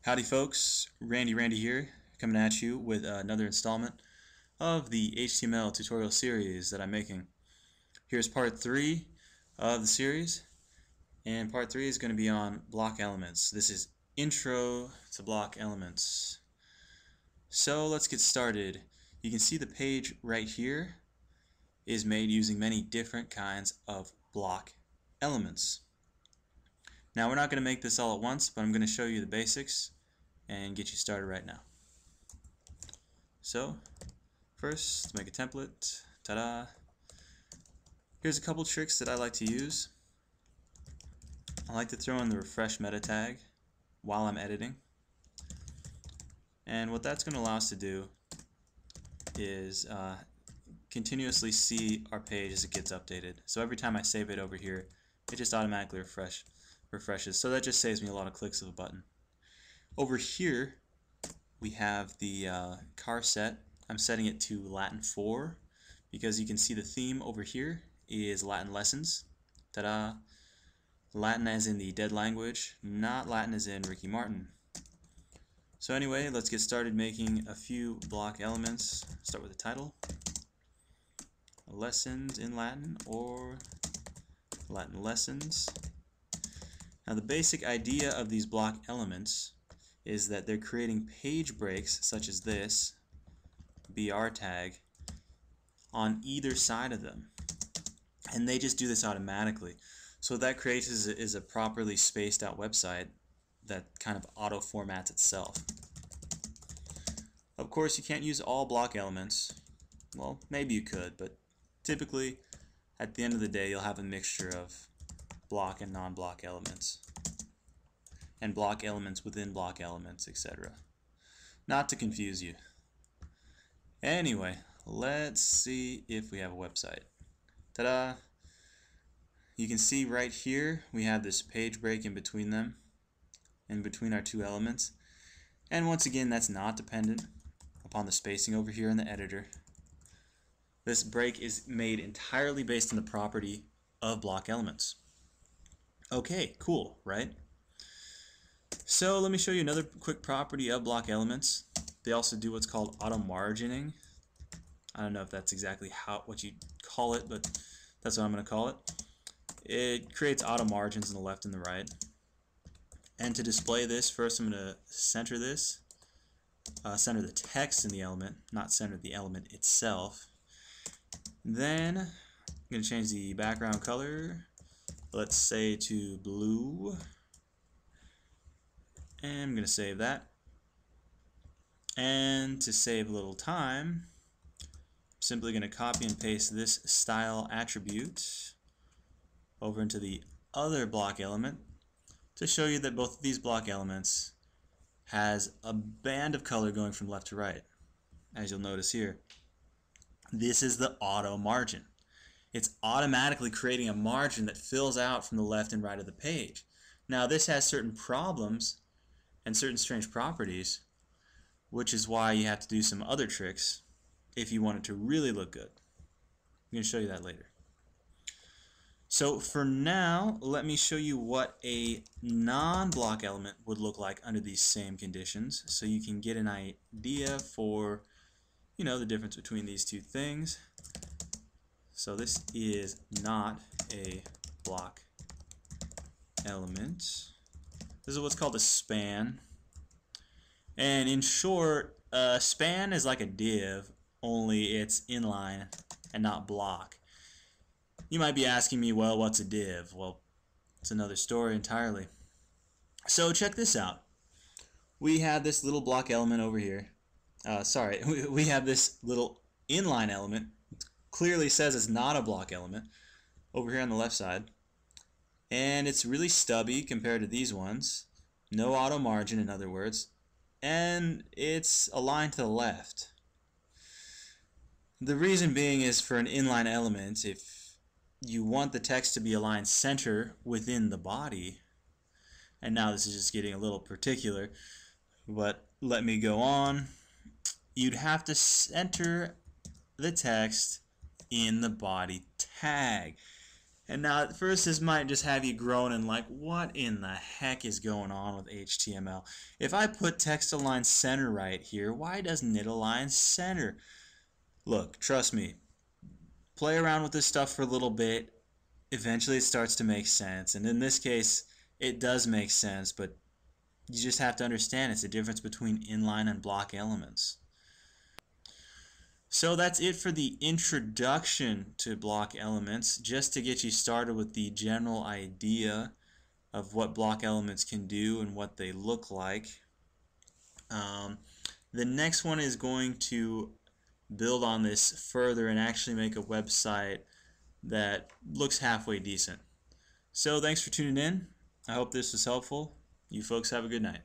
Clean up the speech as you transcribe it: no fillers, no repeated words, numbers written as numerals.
Howdy folks, Randy here, coming at you with another installment of the HTML tutorial series that I'm making. Here's part 3 of the series, and part 3 is going to be on block elements. This is Intro to Block Elements. So let's get started. You can see the page right here is made using many different kinds of block elements. Now we're not going to make this all at once, but I'm going to show you the basics and get you started right now. So first, let's make a template. Ta-da! Here's a couple tricks that I like to use. I like to throw in the refresh meta tag while I'm editing, and what that's going to allow us to do is continuously see our page as it gets updated. So every time I save it over here, it just automatically refreshes. So that just saves me a lot of clicks of a button. Over here we have the car set. I'm setting it to Latin 4 because you can see the theme over here is Latin lessons. Ta-da! Latin as in the dead language, not Latin as in Ricky Martin. So anyway, let's get started making a few block elements. Start with the title. Lessons in Latin or Latin lessons. Now the basic idea of these block elements is that they're creating page breaks such as this BR tag on either side of them, and they just do this automatically. So what that creates is a properly spaced out website that kind of auto formats itself. Of course you can't use all block elements. Well, maybe you could, but typically at the end of the day you'll have a mixture of block and non-block elements, and block elements within block elements, etc. Not to confuse you. Anyway, let's see if we have a website. Ta-da! You can see right here we have this page break in between them, in between our two elements, and once again that's not dependent upon the spacing over here in the editor. This break is made entirely based on the property of block elements. Okay, cool, right? So let me show you another quick property of block elements. They also do what's called auto margining. I don't know if that's exactly what you call it, but that's what I'm going to call it. It creates auto margins on the left and the right. And to display this, first I'm going to center this, center the text in the element, not center the element itself. Then I'm going to change the background color, let's say to blue, and I'm going to save that. And to save a little time, I'm simply going to copy and paste this style attribute over into the other block element to show you that both of these block elements has a band of color going from left to right. As you'll notice here, this is the auto margin. It's automatically creating a margin that fills out from the left and right of the page. Now this has certain problems and certain strange properties, which is why you have to do some other tricks if you want it to really look good. I'm going to show you that later. So for now, let me show you what a non-block element would look like under these same conditions, so you can get an idea for, the difference between these two things. So this is not a block element. This is what's called a span. And in short, a span is like a div, only it's inline and not block. You might be asking me, well, what's a div? Well, it's another story entirely. So check this out. We have this little block element over here. We have this little inline element. It clearly says it's not a block element over here on the left side. And it's really stubby compared to these ones. No auto margin, in other words. And it's aligned to the left. The reason being is for an inline element, if you want the text to be aligned center within the body, and now this is just getting a little particular, but let me go on, you'd have to center the text in the body tag. And now at first this might just have you groaning like, what in the heck is going on with HTML? If I put text align center right here, why doesn't it align center? Look, trust me, play around with this stuff for a little bit. Eventually it starts to make sense. And in this case, it does make sense, but you just have to understand it's the difference between inline and block elements. So that's it for the introduction to block elements, just to get you started with the general idea of what block elements can do and what they look like. The next one is going to build on this further and actually make a website that looks halfway decent. So thanks for tuning in. I hope this was helpful. You folks have a good night.